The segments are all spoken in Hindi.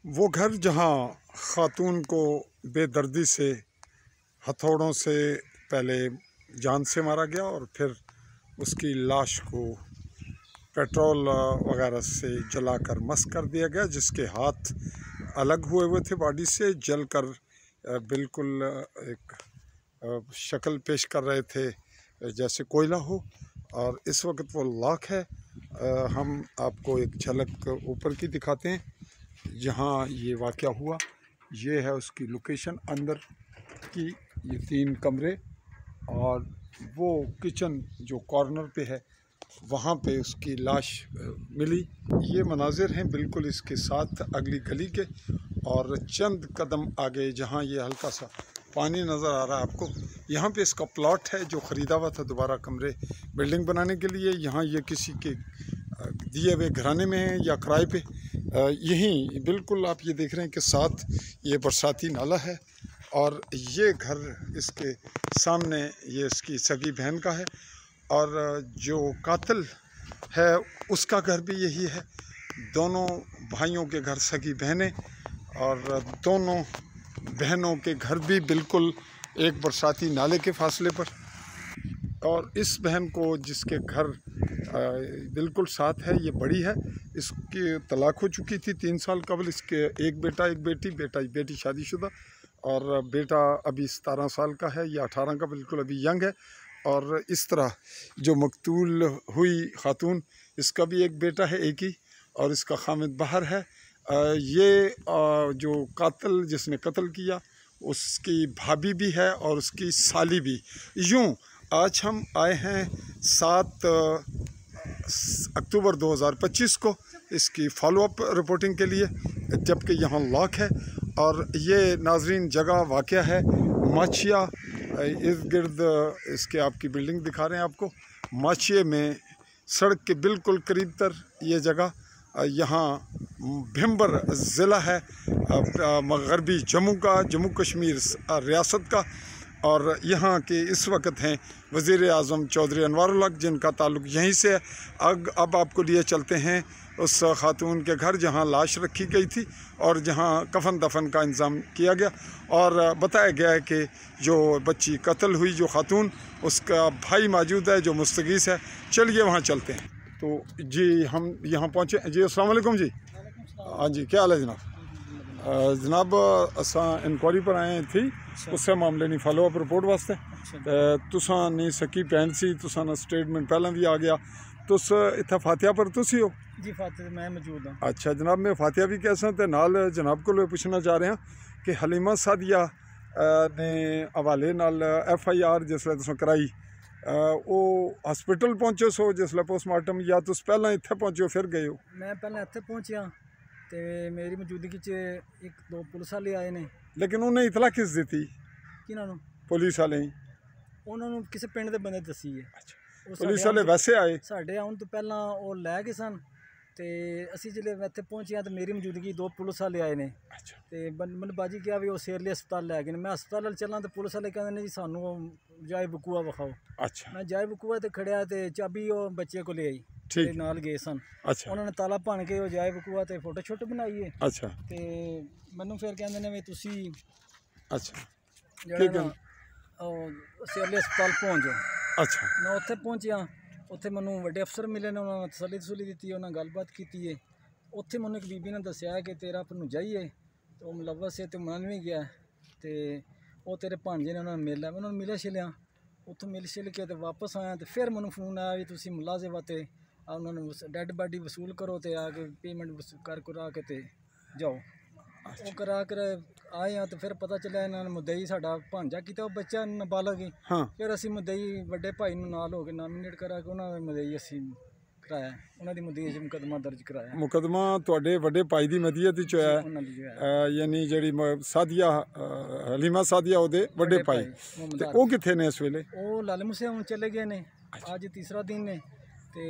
वो घर जहाँ खातून को बेदर्दी से हथौड़ों से पहले जान से मारा गया और फिर उसकी लाश को पेट्रोल वगैरह से जलाकर मस्त कर दिया गया, जिसके हाथ अलग हुए थे बॉडी से, जलकर बिल्कुल एक शक्ल पेश कर रहे थे जैसे कोयला हो। और इस वक्त वो लाख है। हम आपको एक झलक ऊपर की दिखाते हैं जहाँ ये वाक़या हुआ। ये है उसकी लोकेशन अंदर की, ये 3 कमरे और वो किचन जो कॉर्नर पे है वहाँ पे उसकी लाश मिली। ये मनाजिर हैं बिल्कुल इसके साथ अगली गली के, और चंद कदम आगे जहाँ ये हल्का सा पानी नज़र आ रहा है आपको, यहाँ पे इसका प्लॉट है जो ख़रीदा हुआ था दोबारा कमरे बिल्डिंग बनाने के लिए। यहाँ ये किसी के दिए हुए घराने में है या किराए पे। यहीं बिल्कुल आप ये देख रहे हैं कि साथ ये बरसाती नाला है और ये घर इसके सामने ये इसकी सगी बहन का है, और जो कातिल है उसका घर भी यही है। दोनों भाइयों के घर सगी बहनें, और दोनों बहनों के घर भी बिल्कुल एक बरसाती नाले के फासले पर। और इस बहन को जिसके घर बिल्कुल साथ है, ये बड़ी है, इसकी तलाक हो चुकी थी 3 साल कबल। इसके एक बेटा एक बेटी, बेटी शादीशुदा और बेटा अभी 17 साल का है या 18 का, बिल्कुल अभी यंग है। और इस तरह जो मकतूल हुई खातून, इसका भी एक बेटा है एक ही, और इसका खामिद बाहर है। ये जो कातिल जिसने कत्ल किया उसकी भाभी भी है और उसकी साली भी। यूँ आज हम आए हैं 7 अक्टूबर 2025 को इसकी फॉलोअप रिपोर्टिंग के लिए, जबकि यहाँ लॉक है। और ये नाजरीन जगह वाक़या है माचिया, इर्द गिर्द इसके आपकी बिल्डिंग दिखा रहे हैं आपको। माचिया में सड़क के बिल्कुल करीब तर ये जगह, यहाँ भिम्बर ज़िला है मगरबी जम्मू कश्मीर रियासत का। और यहाँ के इस वक्त हैं वज़ीर आज़म चौधरी अनवारुल हक, जिनका ताल्लुक़ यहीं से है। अब आपको लिए चलते हैं उस खातून के घर जहाँ लाश रखी गई थी और जहाँ कफन दफन का इंतज़ाम किया गया। और बताया गया है कि जो बच्ची कत्ल हुई जो खातून, उसका भाई मौजूद है जो मुस्तगीस है। चलिए वहाँ चलते हैं। तो जी हम यहाँ पहुँचे जी। अस्सलाम वालेकुम जी। हाँ जी, क्या हाल है जनाब? जनाब असां इंक्वायरी पर आए थी उस मामले नहीं फॉलो अप रिपोर्ट वास्ते। तुसां नहीं सकी भैन सी, तुसां ना स्टेटमेंट पहला भी आ गया। तुस इत्थे फातिहा पर तुसी हो जी? फातिहा मैं मौजूद हाँ। अच्छा जनाब, मैं फातिहा भी कैसा ते नाल जनाब को पूछना चाह रहा कि हलीमा सादिया ने हवाले नाल FIR जिसले तुसां कराई, वो हॉस्पिटल पहुंचे सो जिसले पोस्टमार्टम, या तुस पहला इत्थे पहुंचे फिर गए हो? मैं पहले इत्थे पहुंचा ते मेरी मौजूदगी च 1-2 पुलिस वाले आए ने। लेकिन उन्हें इतला किस दी थी? किन्होंने? पुलिस वाले ही? उन्होंने किसी पिंड के बंदे दसी है। अच्छा, पुलिस वाले वैसे आए? साढ़े आउन तो पहला वो लै गए सन, तो असी जिले इत्थे पहुंचे तो मेरी मौजूदगी 2 पुलिस वाले आए ने। अच्छा, तो मैंने बाजी क्या भी वो शेरली अस्पताल लै गए। मैं अस्पताल चलना तो पुलिस वाले कहते जी सानू जाए बकूआ विखाओ। अच्छा, मैं जाए बकूआ तो खड़िया तो चाबी वो बच्चे को ले आई, ठीक नाल गए सन। अच्छा, उन्होंने ताला भन के जाए बकूआ तो फोटो शोटो बनाई है। अच्छा, तो मैनू फिर कहते ने भी तुसी अच्छा, जेड़ा शेरली अस्पताल पहुँच जाओ। अच्छा, मैं उत्थे पहुँचा, उत्थे मैनू वड्डे अफसर मिले ने, उन्होंने तसली दी, उन्हें गलबात की है। उत्थे मैनू एक बीबी ने दसिया कि तेरा भनूजा ही है, तो मुलवस है, तो मन भी गया, तो वो तेरे भांजे ने उन्होंने मिला। मैं उन्होंने मिले छिलिया, उत्थों मिल छिल के तो वापस आया, तो फिर मैनू फोन आया भी तुसी मुलाजिम ते उन्होंने डेड बॉडी वसूल करो, तो आके पेमेंट कर के ते जाओ। वो करा कर आए हैं, तो फिर पता चलिया इन्होंने मुद्दई साडा भांजा किया, वो बच्चा नाबालग ही। हाँ, फिर असी मुद्दई वड्डे भाई नाल हो के नॉमिनेट करा के उन्होंने मुद्दई असी कराया, उन्होंने मुद्दई मुकदमा दर्ज कराया। मुकदमा तुहाडे वड्डे भाई दी मदीयत विच होया है, उन्होंने जो है यानी जेड़ी सादिया हलीमा सादिया ओदे वड्डे भाई, ते ओ किथे ने इस वेले? वो लाले मुसे हुण चले गए ने। अज तीसरा दिन ने, तो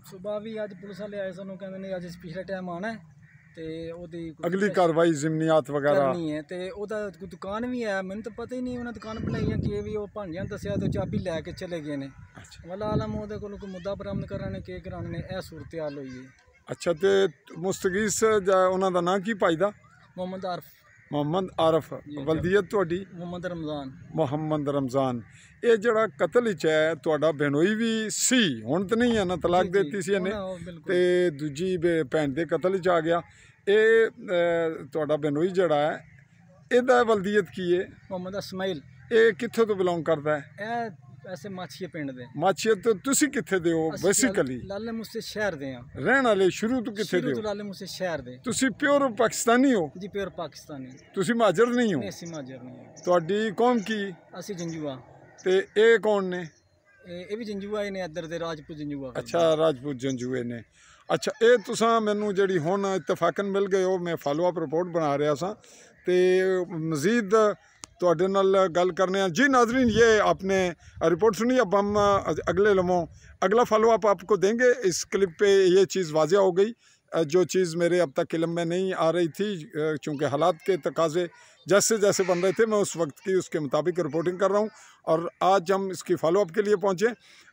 सुबह भी अज पुलिस वाले आए सानू कहंदे ने अज पिछले टाइम आना है, तो ओदी अगली कार्रवाई जिमनियात वगैरह करनी है। तो ओदा कोई दुकान भी है, मैनू तो पता ही नहीं उन्हें दुकान बनाई है कि भी वो भांजिया ने दसिया, तो चाबी लैके चले गए ने। अच्छा, वाला आलम ओदे कोल कोई मुद्दा बरामद कराने के कराने ने, यह सूरत हाल हुई है। अच्छा, तो मुस्तगीस उन्हों का नाम की पाईदा? मोहम्मद आरफ। मोहम्मद आरफ। वल्दियत तुहाडी? मोहम्मद रमज़ान। मोहम्मद रमज़ान। ये जड़ा कतल च है तुहाडा बेनोई भी सी, हुण तो नहीं है ना, तलाक देती सी इन्हें, ते दूजी भैन दे कतल च आ गया। ये तुहाडा बेनोई जड़ा है, एदा वल्दियत की है? मोहम्मद इस्माइल। ये कित्थों तो बिलोंग करता है? ऐसे माछीए पिंड दे। माछीए तो तुसी कित्थे दे हो बेसिकली? लाले मुझसे शहर दे हां। रहण वाले शुरू तो कित्थे दे हो? लाले मुझसे शहर दे। तुसी प्योर पाकिस्तानी हो? जी प्योर पाकिस्तानी। तुसी महाजर नहीं हो? नहीं, असी महाजर नहीं हो। तुहाडी कौम की? असी जंजुआ। ते ये कौन ने? ये भी जंजुआ ही ने, इधर दे राजपूत जंजुआ। अच्छा, राजपूत जंजुए ने। अच्छा, ये तुसां मैनू जिहड़ी हुण इत्तफाकन मिल गए हो, मैं फॉलो अप रिपोर्ट बना रहा सा, ते मजीद तुहाडे नाल गल करने जी। नाजरीन, ये आपने रिपोर्ट सुनी, अब हम अगले लम्हों अगला फॉलो अप आपको देंगे। इस क्लिप पे ये चीज़ वाज़ेह हो गई, जो चीज़ मेरे अब तक इल्म में नहीं आ रही थी, चूँकि हालात के तकाजे जैसे जैसे बन रहे थे, मैं उस वक्त की उसके मुताबिक रिपोर्टिंग कर रहा हूँ। और आज हम इसकी फॉलो अप के लिए पहुँचे।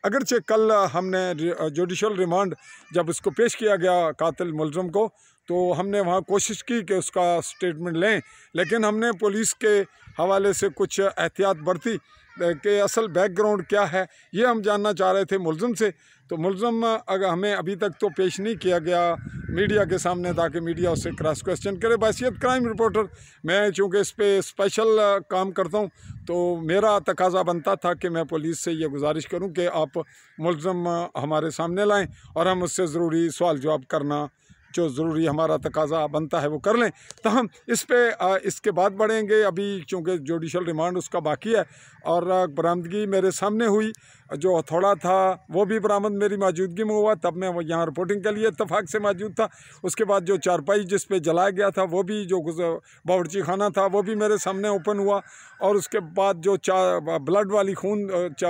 अगरचे कल हमने जुडिशल रिमांड जब इसको पेश किया गया कातिल मुलज़म को, तो हमने वहाँ कोशिश की कि उसका स्टेटमेंट लें, लेकिन हमने पुलिस के हवाले से कुछ एहतियात बरती कि असल बैकग्राउंड क्या है, ये हम जानना चाह रहे थे मुलज़म से। तो मुलज़म अगर हमें अभी तक तो पेश नहीं किया गया मीडिया के सामने, ताकि मीडिया उससे क्रॉस क्वेश्चन करे। बहैसियत क्राइम रिपोर्टर मैं चूँकि इस पर स्पेशल काम करता हूँ, तो मेरा तकाजा बनता था कि मैं पुलिस से ये गुजारिश करूँ कि आप मुलज़म हमारे सामने लाएँ और हम उससे ज़रूरी सवाल जवाब करना, जो ज़रूरी हमारा तकाजा बनता है, वो कर लें। तो हम इस पे इसके बाद बढ़ेंगे। अभी चूँकि जुडिशल रिमांड उसका बाकी है और बरामदगी मेरे सामने हुई, जो हथौड़ा था वो भी बरामद मेरी मौजूदगी में हुआ, तब मैं वो यहाँ रिपोर्टिंग के लिए इत्तफाक से मौजूद था। उसके बाद जो चारपाई जिस पे जलाया गया था, वो भी जो बावर्ची खाना था, वो भी मेरे सामने ओपन हुआ। और उसके बाद जो ब्लड वाली खून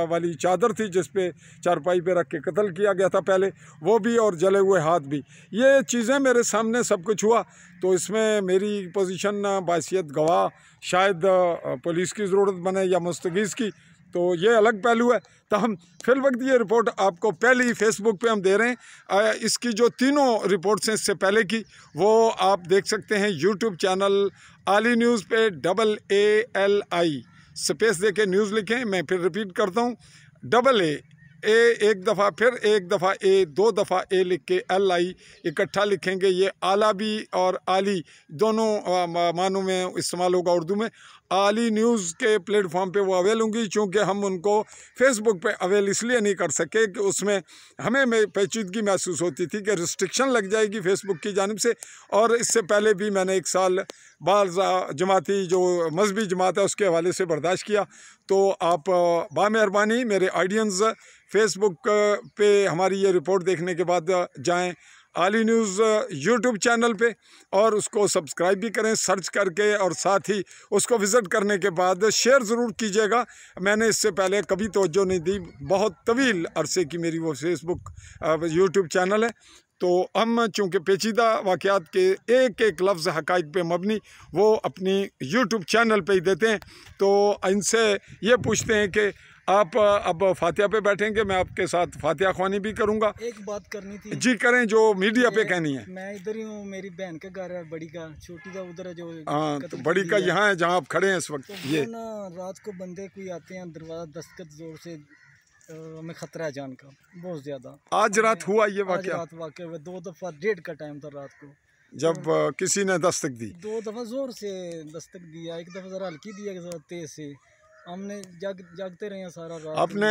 वाली चादर थी जिस पे चारपाई पे रख के कत्ल किया गया था पहले, वो भी, और जले हुए हाथ भी, ये चीज़ें मेरे सामने सब कुछ हुआ। तो इसमें मेरी पोजीशन बासियत गवाह शायद पुलिस की ज़रूरत बने या मुस्तगीज़ की, तो ये अलग पहलू है। तो हम फिल वक्त ये रिपोर्ट आपको पहले ही फेसबुक पे हम दे रहे हैं। इसकी जो तीनों रिपोर्ट्स हैं इससे पहले की, वो आप देख सकते हैं यूट्यूब चैनल आली न्यूज़ पे AALI स्पेस दे के न्यूज़ लिखें। मैं फिर रिपीट करता हूँ, AA एक दफ़ा, फिर एक दफ़ा A, दो दफ़ा A लिख के LI इकट्ठा लिखेंगे। ये आला भी और आली दोनों मानों में इस्तेमाल होगा उर्दू में। आली न्यूज़ के प्लेटफॉर्म पे वो अवेल होंगी, चूँकि हम उनको फेसबुक पे अवेल इसलिए नहीं कर सके कि उसमें हमें पेचीदगी महसूस होती थी कि रिस्ट्रिक्शन लग जाएगी फेसबुक की जानिब से। और इससे पहले भी मैंने एक साल बाज़ जमाती जो मजहबी जमात है उसके हवाले से बर्दाश्त किया। तो आप बामेहरबानी मेरे ऑडियंस फेसबुक पे हमारी ये रिपोर्ट देखने के बाद जाएं आली न्यूज़ यूट्यूब चैनल पे और उसको सब्सक्राइब भी करें सर्च करके, और साथ ही उसको विज़िट करने के बाद शेयर ज़रूर कीजिएगा। मैंने इससे पहले कभी तवज्जो नहीं दी, बहुत तवील अरसे की मेरी वो फेसबुक यूट्यूब चैनल है। तो हम चूँकि पेचीदा वाक़यात के एक एक लफ्ज़ हक़ाइक़ पे मबनी वो अपनी यूट्यूब चैनल पे ही देते हैं। तो इनसे ये पूछते हैं कि आप अब फातिहा पे बैठेंगे, मैं आपके साथ फातिहा ख्वानी भी करूँगा। एक बात करनी थी जी करें, जो मीडिया पे कहनी है। मैं इधर ही हूँ, मेरी बहन का घर है, बड़ी का, छोटी का उधर है, जो हाँ, तो बड़ी का यहाँ है जहाँ आप खड़े हैं इस वक्त। तो ये ना रात को बंदे कोई आते हैं, दरवाज़ा दस्तक जोर से, हमें ख़तरा है जान का बहुत ज़्यादा। आज रात हुआ ये वाक़या? रात वाक़या हुआ, 2 दफ़ा, 1:30 का टाइम था रात को, जब किसी ने दस्तक दी। 2 दफ़ा ज़ोर से दस्तक दिया, एक दफ़ा ज़रा हल्की दिया, ज़रा तेज़ से। हमने जागते रहे सारा रात। आपने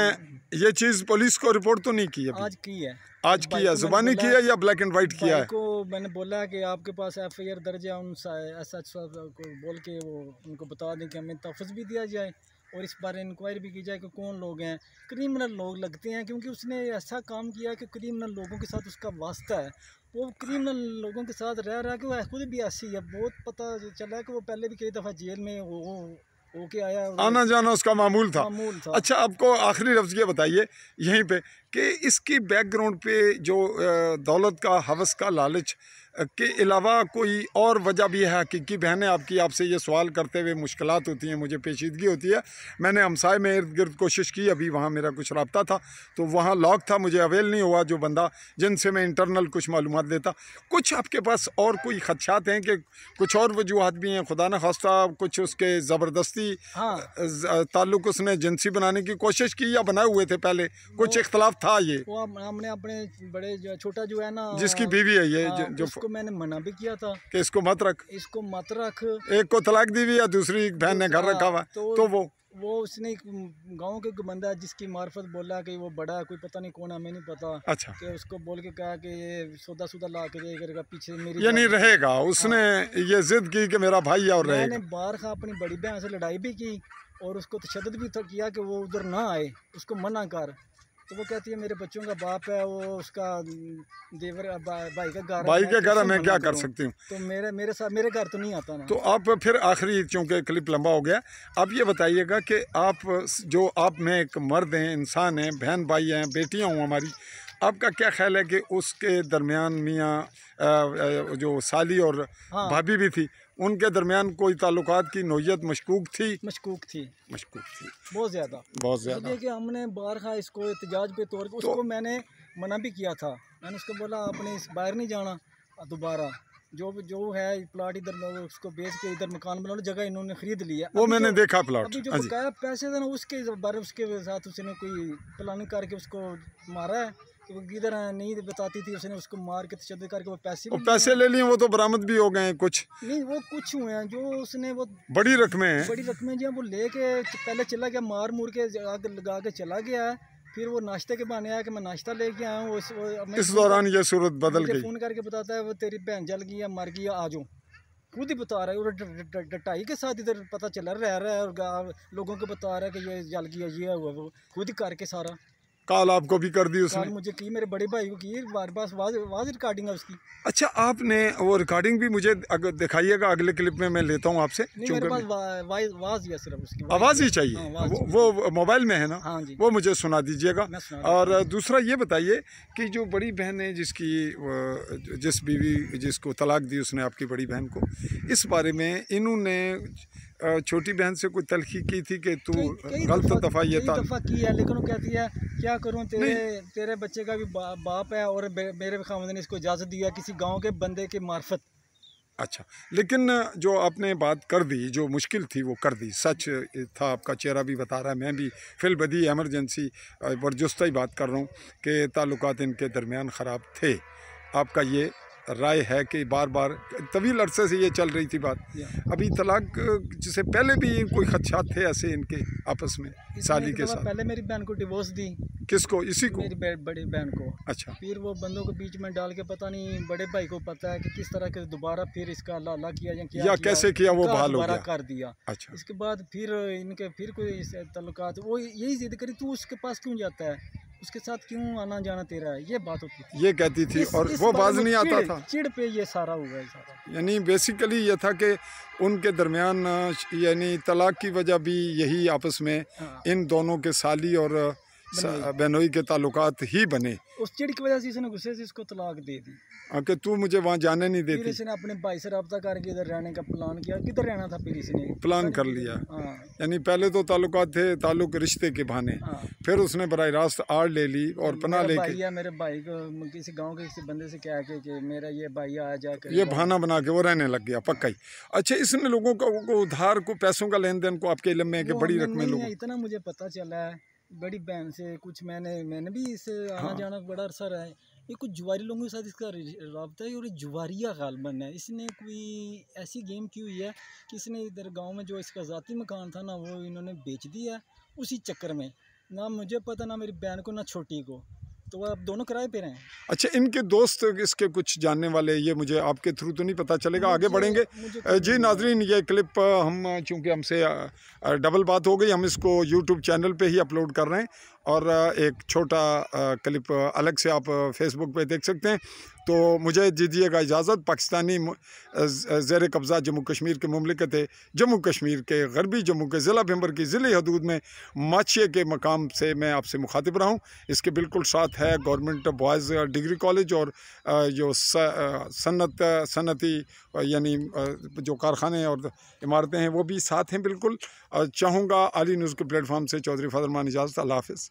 ये चीज़ पुलिस को रिपोर्ट तो नहीं की है? आज की है। आज की है, ज़ुबानी की है या ब्लैक एंड वाइट किया है? को मैंने बोला कि आपके पास FIR दर्ज है, उन SH साहब को बोल के वो उनको बता दें कि हमें तहफ़्फ़ुज़ भी दिया जाए और इस बारे इंक्वायरी भी की जाए कि कौन लोग हैं। क्रिमिनल लोग लगते हैं, क्योंकि उसने ऐसा काम किया कि क्रिमिनल लोगों के साथ उसका वास्ता है। वो क्रिमिनल लोगों के साथ रह रहा है कि वो खुद भी ऐसी है। बहुत पता चला है कि वो पहले भी कई दफ़ा जेल में होके आया, आना जाना उसका मामूल था। अच्छा, आपको आखिरी लफ्ज़ ये बताइए यहीं पे कि इसकी बैकग्राउंड पे जो दौलत का, हवस का, लालच के अलावा कोई और वजह भी है? हकीकी बहनें आपकी आपसे ये सवाल करते हुए मुश्किलात होती हैं, मुझे पेचीदगी होती है। मैंने हमसाए में इर्द गिर्द कोशिश की, अभी वहाँ मेरा कुछ रब्ता था तो वहाँ लॉक था, मुझे अवेल नहीं हुआ जो बंदा जिनसे मैं इंटरनल कुछ मालूमात देता। कुछ आपके पास और कोई खदशात हैं कि कुछ और वजूहत भी हैं? खुदा न खास्ता कुछ उसके ज़बरदस्ती ताल्लुक़ उसने जिनसी बनाने की कोशिश की या बनाए हुए थे पहले? कुछ इख्तलाफ था? ये वो हमने अपने बड़े छोटा जो है ना, जिसकी बीवी है ये जो उसको मैंने मना भी किया था कि इसको मत रख, इसको मत रख। एक को तलाक दी हुई या दूसरी बहन ने घर रखा हुआ, तो वो उसने गांव के बंदा जिसकी मार्फत बोला कि वो बड़ा कोई पता नहीं कौन, हमें नहीं पता। अच्छा। कि उसको बोल के कहा कि ये सौदा ला के दे करेगा, पीछे मेरी ये नहीं रहेगा। उसने ये जिद की कि मेरा भाई और रहेगा। मैंने बार खा अपनी बड़ी बहन से लड़ाई भी की और उसको तशद्दुद भी किया कि वो उधर ना आए, उसको मना कर। तो वो कहती है मेरे बच्चों का बाप है, वो उसका देवर भाई का घर, भाई के घर मैं क्या कर सकती हूँ? तो मेरे साथ मेरे घर तो नहीं आता ना। तो आप फिर आखिरी, चूँकि क्लिप लंबा हो गया, आप ये बताइएगा कि आप में एक मर्द हैं, इंसान हैं, बहन भाई हैं, बेटियाँ हूँ हमारी, आपका क्या ख्याल है कि उसके दरमियान मियाँ जो साली और भाभी भी थी, उनके दरमियान कोई ताल्लुकात की नोयत मशकूक थी? मशकूक थी बहुत ज़्यादा। कि हमने बार खा इसको एहतजाज पे तौर पर उसको मैंने मना भी किया था। मैंने उसको बोला आपने इस बाहर नहीं जाना दोबारा, जो है प्लाट इधर उसको बेच के इधर मकान बना लो, जगह इन्होंने खरीद लिया। वो मैंने देखा प्लाट। अभी जो बकाया पैसे थे ना उसके बारे उसके साथ उसने कोई प्लानिंग करके उसको मारा है कि वो किधर नहीं बताती थी, उसने उसको मार के तशद्दुद करके वो पैसे ले लिए। वो तो बरामद भी हो गए हैं कुछ? नहीं, वो कुछ हुए हैं जो उसने वो बड़ी रकमें जो वो लेके पहले चला गया, मार मूर के आग लगा के चला गया है। फिर वो नाश्ते के बहाने आया कि मैं नाश्ता लेके आया हूँ। इस दौरान ये सूरत बदल गई। फ़ोन करके बताता है वो तेरी बहन जल गई है, मर गई है, आ जाओ। खुद ही बता रहा है, और डटाई के साथ इधर पता चला रह रहा है और लोगों को बता रहा है कि ये जल गया, ये हुआ, वो खुद ही करके सारा। कॉल आपको भी कर दी उसने? मुझे की, मेरे बड़े भाई को की, बार वाज रिकॉर्डिंग है उसकी। अच्छा, आपने वो रिकॉर्डिंग भी मुझे दिखाइएगा अगले क्लिप में, मैं लेता हूँ आपसे। मेरे पास आवाज़ ही है, सिर्फ उसकी आवाज़ ही चाहिए। वो मोबाइल में है ना? हाँ जी। वो मुझे सुना दीजिएगा। और दूसरा ये बताइए कि जो बड़ी बहन है जिस बीवी जिसको तलाक दी उसने आपकी बड़ी बहन को, इस बारे में इन्होंने छोटी बहन से कोई तलखी की थी कि तू गलत दफ़ा की है, लेकिन वो कहती है क्या करूं, तेरे बच्चे का भी बाप है और मेरे खामद ने इसको इजाज़त दी है किसी गांव के बंदे के मार्फत। अच्छा, लेकिन जो आपने बात कर दी, जो मुश्किल थी वो कर दी, सच था, आपका चेहरा भी बता रहा है, मैं भी फिलबदी एमरजेंसी बरजुस्ता ही बात कर रहा हूँ कि ताल्लुकात इनके दरमियान ख़राब थे। आपका ये राय है कि बार बार तवील अरसे से ये चल रही थी बात, अभी तलाक जिसे पहले भी कोई खदशात थे ऐसे इनके आपस में साली के साथ? पहले मेरी बहन को डिवोर्स दी। किसको? इसी को? मेरी बड़ी बहन को। अच्छा। फिर वो बंदों को बीच में डाल के, पता नहीं बड़े भाई को पता है कि किस तरह के दोबारा फिर इसका अल्लाह किया या कैसे किया, वो बहाल हो गया, कर दिया। अच्छा। इसके बाद फिर इनके कोई ताल्लुकात, वो यही जिद करी तू उसके पास क्यों जाता है, उसके साथ क्यों आना जाना तेरा है, ये बात होती थी, ये कहती थी। और वो बाज नहीं आता था, चिड़ पे ये सारा हुआ है सारा। यानी बेसिकली ये था कि उनके दरमियान यानी तलाक की वजह भी यही आपस में इन दोनों के साली और बहनोई के ताल्लुकात ही बने। उस चिड़ की वजह से इसने गुस्से से इसको तलाक दे दी कि तू मुझे वहाँ जाने नहीं देती। फिर इसने अपने भाई से रब्ता करके इधर रहने का प्लान किया, किधर रहना था, फिर इसने प्लान कर लिया। यानी पहले तो ताल्लुकात थे, ताल्लुक रिश्ते के बहाने, फिर उसने बराह रास्त आड़ ले ली और पनाह लेके मेरे भाई को किसी गांव के किसी बंदे से क्या है कि मेरा ये भाई आ जाकर ये बहाना बना के वो रहने लग गया पक्का ही। अच्छा, इसने लोगों को उधार को, पैसों का लेन देन को आपके इल्म में है कि बड़ी रकमें लोगों? इतना मुझे पता चला है बड़ी बहन से कुछ, मैंने भी इससे आना जाना बड़ा अरसा रहा है। ये कुछ जुआरी लोगों के साथ इसका रब्ता है और ये जुआरिया गालबन है। इसने कोई ऐसी गेम की हुई है कि इसने इधर गांव में जो इसका ज़ाती मकान था ना, वो इन्होंने बेच दिया उसी चक्कर में। ना मुझे पता, ना मेरी बहन को, ना छोटी को, तो वो अब दोनों किराए पे हैं। अच्छा, इनके दोस्त इसके कुछ जानने वाले, ये मुझे आपके थ्रू तो नहीं पता चलेगा, आगे बढ़ेंगे। जी नाजरीन, ये क्लिप हम चूँकि हमसे डबल बात हो गई, हम इसको यूट्यूब चैनल पे ही अपलोड कर रहे हैं और एक छोटा क्लिप अलग से आप फेसबुक पे देख सकते हैं। तो मुझे दीजिएगा इजाज़त। पाकिस्तानी ज़ेर कब्ज़ा जम्मू कश्मीर के मुमलिकत है जम्मू कश्मीर के गरबी जम्मू के ज़िला भंबर की ज़िले हदूद में माचिए के मकाम से मैं आपसे मुखातिब रहा हूँ। इसके बिल्कुल साथ है गवर्नमेंट बॉयज़ डिग्री कॉलेज और जो सनती यानी जो कारखाने और इमारतें हैं वो भी साथ हैं बिल्कुल। चाहूँगा आली न्यूज़ के प्लेटफॉर्म से चौधरी फजल मान इजाज़त। अल्लाह हाफ़िज़।